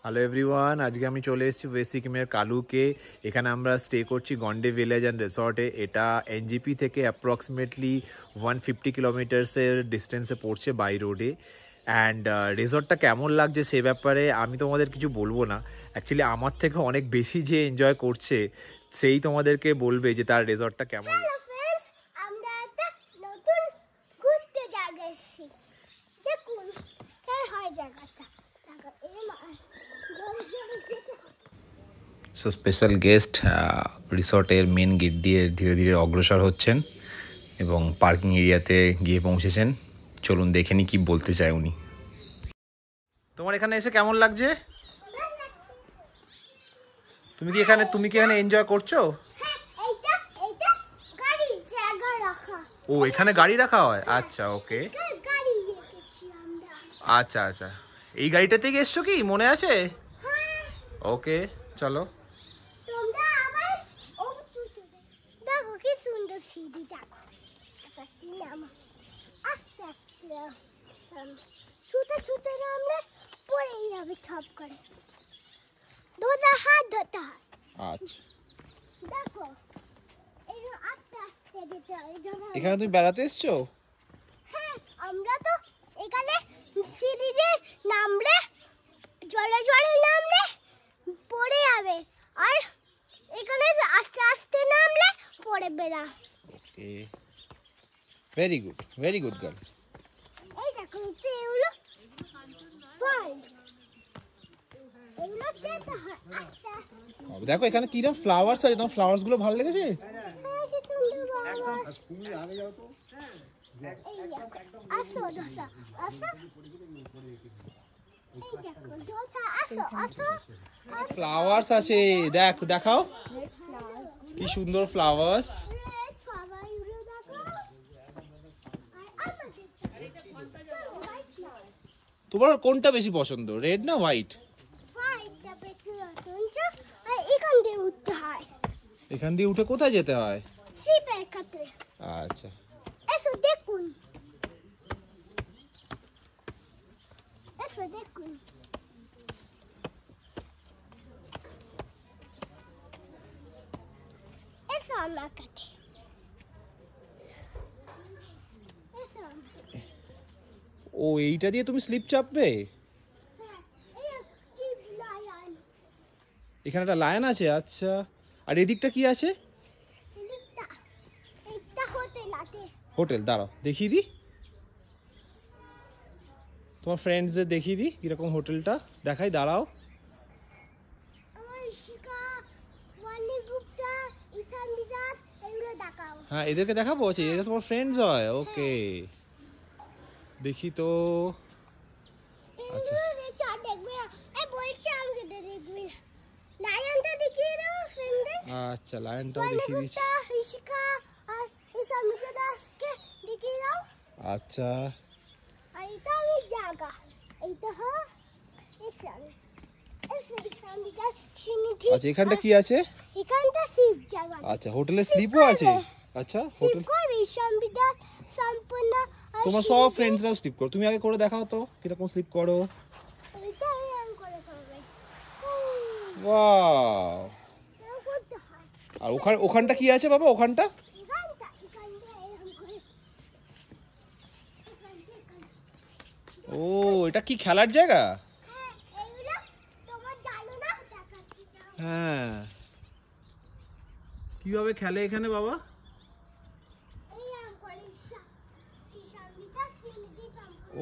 Hello everyone, আজকে আমি চলে এসেছি ওয়েস্ট সিকিমের কালুকে। এখানে আমরা স্টে করছি গন্ডে ভিলেজ অ্যান্ড রিসর্টে। এটা এনজিপি থেকে অ্যাপ্রক্সিমেটলি 150 কিলোমিটার্সের ডিস্টেন্সে পড়ছে বাই রোডে। অ্যান্ড রিসর্টটা কেমন লাগছে সে ব্যাপারে আমি তোমাদের কিছু বলবো না। অ্যাকচুয়ালি আমার থেকে অনেক বেশি যে এনজয় করছে সেই তোমাদেরকে বলবে যে তার রিসর্টটা কেমন লাগে। আমরা একটা নতুন ঘুরতে জায়গা এসেছি, দেখুন কেমন হয় জায়গাটা। সো স্পেশাল গেস্ট রিসর্টের মেন গেট দিয়ে ধীরে ধীরে অগ্রসর হচ্ছেন এবং পার্কিং এরিয়াতে গিয়ে পৌঁছেছেন। চলুন দেখে নি কি বলতে চায় উনি। তোমার এখানে এসে কেমন লাগছে? তুমি কি এখানে এনজয় করছো? ও, এখানে গাড়ি রাখা হয়? আচ্ছা, ওকে। আচ্ছা আচ্ছা, এই গাড়িটাতে কি এসছো কি মনে আছে? ওকে, চলো। দেখো কি সুন্দর সিঁড়ি, দেখো আস্তে আস্তে ছুটে ছুটে নামলে পড়ে যাবে ঠপ করে, দুটা হাত ধরতে হয়। আচ্ছা, দেখো এই আস্তে আস্তে যেতে হয়। এখানে তুমি বেড়াতে এসছো? হ্যাঁ, আমরা তো এখানে সিঁড়িতে নামলে জলে জলে নামলে পড়ে যাবে, আর এখানে আস্তে আস্তে নামলে পড়বে না। ওকে, ভেরি গুড গার্ল। এই দেখো এগুলো ফল, এগুলো খেতে হয় আস্তে আস্তে। দেখো এখানে কিরকম ফ্লাওয়ার্স আছে, তোমার ফ্লাওয়ার্স গুলো ভালো লেগেছে? হ্যাঁ, কি সুন্দর বাবা। আসো দোসা, আসো। এই দেখো দোসা, আসো আসো। ফ্লাওয়ার্স আছে, দেখাও কি সুন্দর ফ্লাওয়ার্স। তোমার কোনটা বেশি পছন্দ, রেড না হোয়াইট? এখান দিয়ে উঠে কোথায় যেতে হয়? আচ্ছা, এসো দেখুন, এসো দেখুন। এসো আমার কাছে, এসো। ও, এইটা দিয়ে তুমি স্লিপ চাপবে? হ্যাঁ, এই কি লায়ন, এখানে একটা লায়ন আছে। আচ্ছা, আর এদিকটা কি আছে? এটা হোটেল আছে। হোটেল, দাঁড়াও দেখিয়ে দিই, তোমার ফ্রেন্ডসদের দেখিয়ে দিই কিরকম হোটেলটা দেখাই, দাঁড়াও। আমার শিকা ওয়ানি গুপ্তা ইসান বিদাস এগুলো দেখাও। হ্যাঁ, এদেরকে দেখাবো। আচ্ছা, এরা তোমার ফ্রেন্ডস হয়? ওকে, দেখি তো। আচ্ছা, এগুলো দেখতে দেখবে না, এই বলছি আমাকে দেখবে না। লায়নটা দেখিয়ে দাও ফ্রেন্ডদের। আচ্ছা, লায়নটাও ওয়ানি দেখিয়ে দিচ্ছি। গুপ্তা শিকা আর ইসান বিদাসকে দেখিয়ে দাও। আচ্ছা, আর এটা আমি জায়গা, এইটা হয় ইসান, ইসান বিদাস সিনিধি। আচ্ছা, এখানটা কি আছে? এখানটা শিব জায়গা। আচ্ছা, হোটেলে স্লিপও আছে? আচ্ছা, হোটেল সম্পূর্ণ। তোমার সব ফ্রেন্ডসরাও স্লিপ করো, তুমি আগে করে দেখাও তো কিরকম স্লিপ করো। ওয়াও, আর ওখানটা কি আছে বাবা? ওখানটা ও, এটা কি খেলার জায়গা? হ্যাঁ, কিভাবে খেলে এখানে বাবা?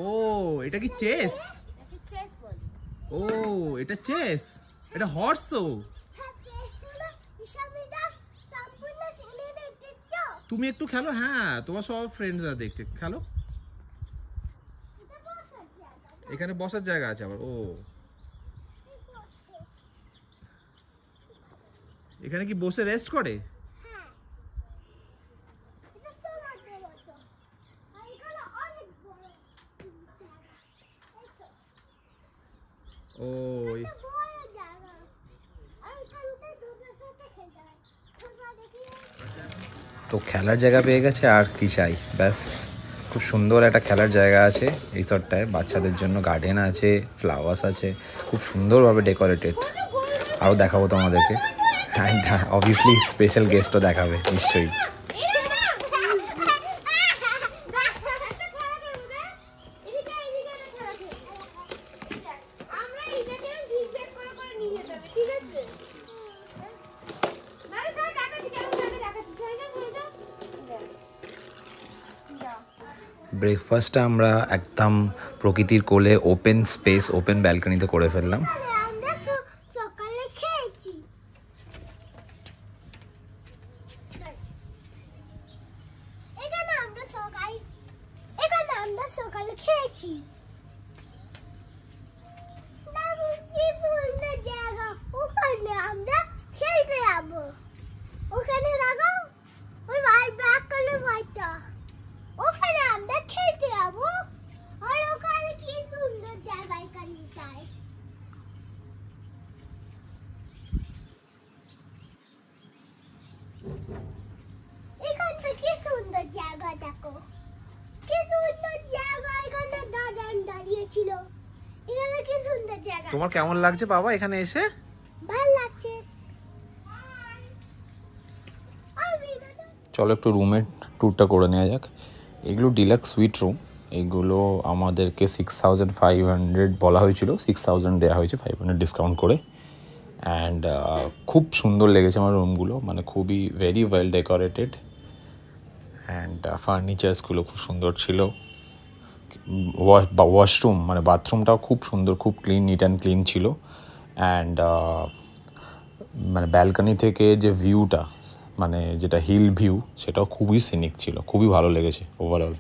ও, এটা কি চেস? ও, এটা চেস, এটা হর্স তো। তুমি একটু খেলো, হ্যাঁ তোমার সব ফ্রেন্ডসরা দেখছে, খেলো। এখানে বসার জায়গা আছে আবার। ও, এখানে কি বসে রেস্ট করে? ও, তো খেলার জায়গা পেয়ে গেছে, আর কি চাই, ব্যাস খুব সুন্দর একটা খেলার জায়গা আছে রিসর্টটায়, বাচ্চাদের জন্য গার্ডেন আছে, ফ্লাওয়ার্স আছে, খুব সুন্দরভাবে ডেকোরেটেড। আরও দেখাবো তোমাদেরকে, অ্যান্ড অবভিয়াসলি স্পেশাল গেস্টও দেখাবে নিশ্চয়ই। ব্রেকফাস্টটা আমরা একদম প্রকৃতির কোলে ওপেন স্পেস, ওপেন ব্যালকনিতে করে ফেললাম। আমরা সকালে খেয়েছি। এখানে আমরা সকালে খেয়েছি। কি সুন্দর জায়গা, ওখানে আমরা খেলতে যাবো। ওখানে লাগাও ওই ব্যাক করলে ভাইটা, ওখানে আমরা খেলতে যাবো। আর ওখানে কি সুন্দর জায়গা, এখানটায় এখানটা কি সুন্দর জায়গা, দেখো কি সুন্দর জায়গা। এখানে দাঁড়িয়েছিল, এখানে কি সুন্দর জায়গা। তোমার কেমন লাগছে বাবা এখানে এসে? ভালো লাগছে। চলো একটু রুমের ট্যুরটা করে নেওয়া যাক। এগুলো ডিলাক্স সুইট রুম, এগুলো আমাদেরকে 6500 বলা হয়েছিল, 6000 দেওয়া হয়েছে 500 ডিসকাউন্ট করে। অ্যান্ড খুব সুন্দর লেগেছে আমার রুমগুলো, মানে খুবই ভেরি ওয়েল ডেকোরেটেড, অ্যান্ড ফার্নিচার্সগুলো খুব সুন্দর ছিল। ওয়াশরুম মানে বাথরুমটাও খুব সুন্দর, খুব ক্লিন, নিট অ্যান্ড ক্লিন ছিল। অ্যান্ড মানে ব্যালকনি থেকে যে ভিউটা, মানে যেটা হিল ভিউ, সেটাও খুবই সিনিক ছিল, খুবই ভালো লেগেছে ওভারঅল।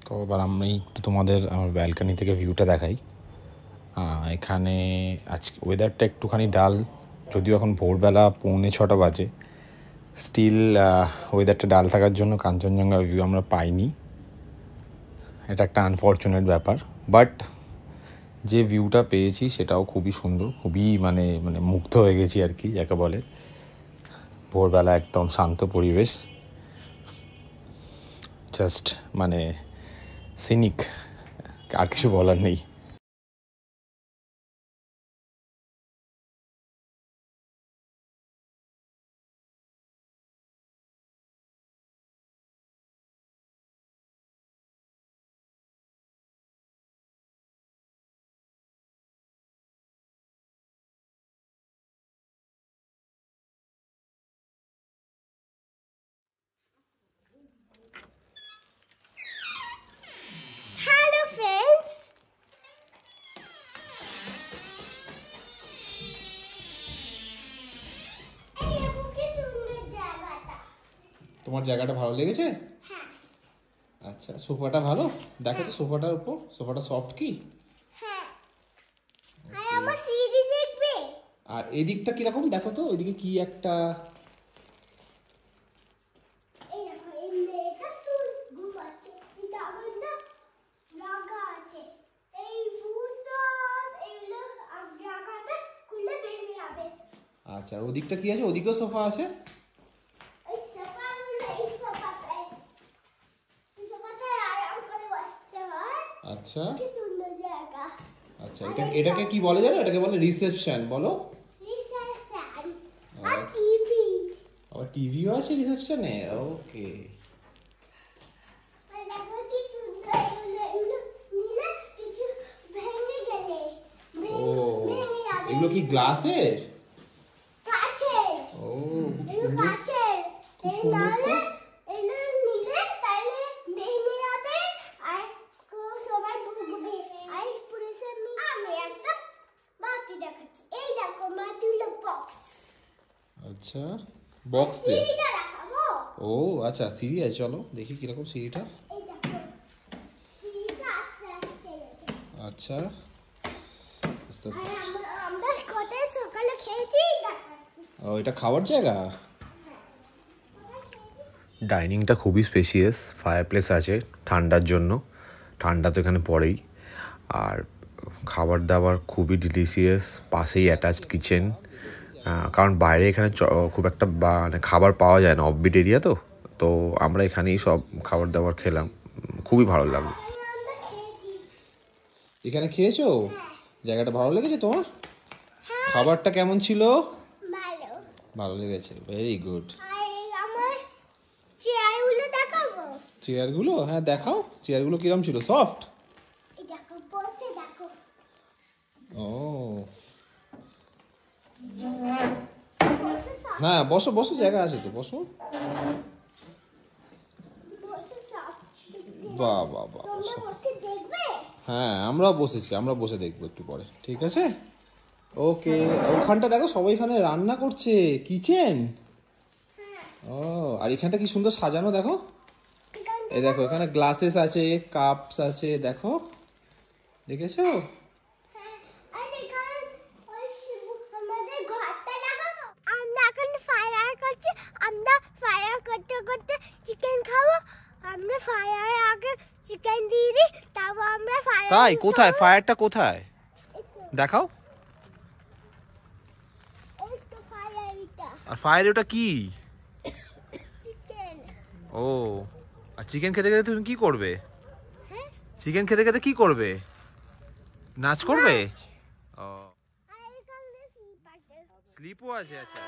তো এবার আমি একটু তোমাদের আমার ব্যালকনি থেকে ভিউটা দেখাই। এখানে আজকে ওয়েদারটা একটুখানি ডাল, যদিও এখন ভোরবেলা 5:45 বাজে, স্টিল ওয়েদারটা ডাল থাকার জন্য কাঞ্চনজঙ্ঘার ভিউ আমরা পাইনি। এটা একটা আনফর্চুনেট ব্যাপার, বাট যে ভিউটা পেয়েছি সেটাও খুবই সুন্দর, খুবই মানে মানে মুগ্ধ হয়ে গেছি আর কি যাকে বলে। ভোরবেলা একদম শান্ত পরিবেশ, জাস্ট মানে সিনিক, আর কিছু বলার নেই। হ্যালো ফ্রেন্ডস, এই দেখো কি সুন্দর জায়গাটা। তোমার জায়গাটা ভালো লেগেছে? হ্যাঁ আচ্ছা, সোফাটা ভালো, দেখো তো সোফাটার উপর, সোফাটা সফট কি? হ্যাঁ। আর আমার সিডি দেখবে? আর এই দিকটা কিরকম দেখো তো, ওইদিকে কি একটা এই দেখো, এই মেয়েটা চুল ঘুমাচ্ছে, এটা আমার না লাগা আছে। এই ভূতব এগুলো জায়গাটা খুলে বেরিয়ে যাবে। আচ্ছা, ওদিকটা কি আছে? ওদিকেও সোফা আছে? এই সোফাগুলো, এই সোফাটায় আরাম করে বসতে হয়। আচ্ছা কি সুন্দর জায়গা। আচ্ছা, এটাকে কি বলে জানো? এটাকে বলে রিসেপশন, বলো। রিসেপশন আর টিভি। আবার টিভিও আছে রিসেপশনে, ওকে। আর দেখো কি সুন্দর, এগুলো নিলে কিছু ভেঙে গেলে ও, ভেঙে যাবে। এগুলো কি গ্লাসের? কাচের। ও, খুব এগুলো সুন্দর। কাচের। খুব এই সুন্দর নাহলে তো। এগুলো নিলে তাহলে ভেঙে যাবে আর সবাই ভুগবে। আর পুলিশের আমি একটা মাটি দেখাচ্ছি। এই দেখো মাটিগুলো বক্স। আচ্ছা, বক্স দিয়ে। সিঁড়িটা দেখাবো। ও আচ্ছা, সিঁড়ি আছে, চলো দেখি কিরকম সিঁড়িটা। এই দেখো সিঁড়িটা আস্তে আস্তে গেছে। আচ্ছা, আস্তে আস্তে। আর আমরা কটায় সকালে খেয়েছি ও এটা খাওয়ার জায়গা। ডাইনিংটা খুবই স্পেশিয়াস, ফায়ার প্লেস আছে ঠান্ডার জন্য, ঠান্ডা তো এখানে পড়েই। আর খাবার দাবার খুবই ডিলিশিয়াস, পাশেই অ্যাটাচড কিচেন। কারণ বাইরে এখানে খুব একটা মানে খাবার পাওয়া যায় না, অফবিট এরিয়া তো, তো আমরা এখানেই সব খাবার দাবার খেলাম, খুবই ভালো লাগলো। আমরা খেয়েছি। এখানে খেয়েছো? জায়গাটা ভালো লেগেছে তোমার? খাবারটা কেমন ছিল? ভালো। ভালো লেগেছে, ভেরি গুড। আর আমার চেয়ারগুলো দেখাবো? চেয়ারগুলো? হ্যাঁ দেখাও, চেয়ারগুলো কিরম ছিল, সফট? এই দেখো, বসে দেখো। ও বসে সব, হ্যাঁ, বসো বসো, জায়গা আছে তো, বসো। বসে সব। বাহ বাহ বাহ, তোমরা বসো। বসে দেখবে? হ্যাঁ আমরাও বসেছি, আমরা বসে দেখবো একটু পরে, ঠিক আছে? ওকে, ওখানটা দেখো সবাই এখানে রান্না করছে, কিচেন। ও আর এখানটা কি সুন্দর সাজানো, দেখো। এই দেখো এখানে গ্লাসেস আছে, কাপস আছে, দেখো, দেখেছো? হ্যাঁ, আর এখানে ওই আমাদের ঘরটা দেখাবো? আমরা এখন ফায়ার করছি, আমরা ফায়ার করতে করতে চিকেন খাবো। আমরা ফায়ার আগে চিকেন দিয়ে দিই, তারপর আমরা ফায়ার। তাই? কোথায় ফায়ারটা, কোথায় দেখাও? ওই তো ফায়ারটা, আর ফায়ার ওটা কি? চিকেন। ও, আর চিকেন খেতে খেতে তুমি কি করবে? হ্যাঁ, চিকেন খেতে খেতে কি করবে? নাচ করবে? ও, আর এখানে স্লিপ আছে। স্লিপও আছে, আচ্ছা।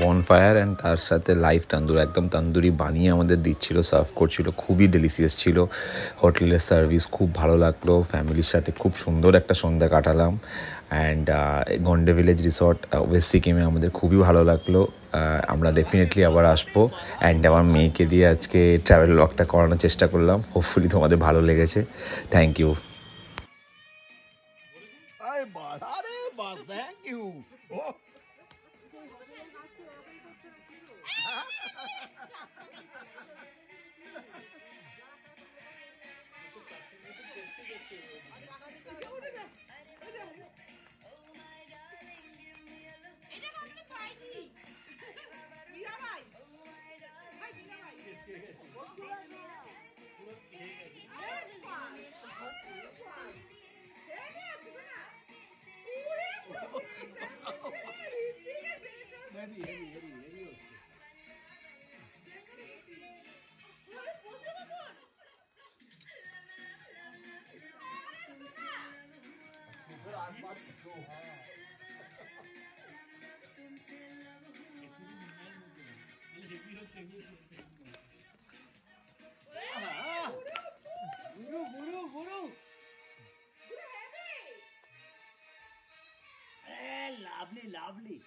বনফায়ার অ্যান্ড তার সাথে লাইভ তান্দুর, একদম তান্দুরি বানিয়ে আমাদের দিচ্ছিল, সার্ভ করছিল, খুবই ডেলিশিয়াস ছিল। হোটেলের সার্ভিস খুব ভালো লাগলো, ফ্যামিলির সাথে খুব সুন্দর একটা সন্ধ্যা কাটালাম। অ্যান্ড গন্ডে ভিলেজ রিসর্ট ওয়েস্ট সিকিমে আমাদের খুবই ভালো লাগলো। আমরা ডেফিনেটলি আবার আসবো। অ্যান্ড আমার মেয়েকে দিয়ে আজকে ট্রাভেল ব্লগটা করানোর চেষ্টা করলাম, হোপফুলি তোমাদের ভালো লেগেছে। Thank you. Thank you. Oh. Lovely, lovely.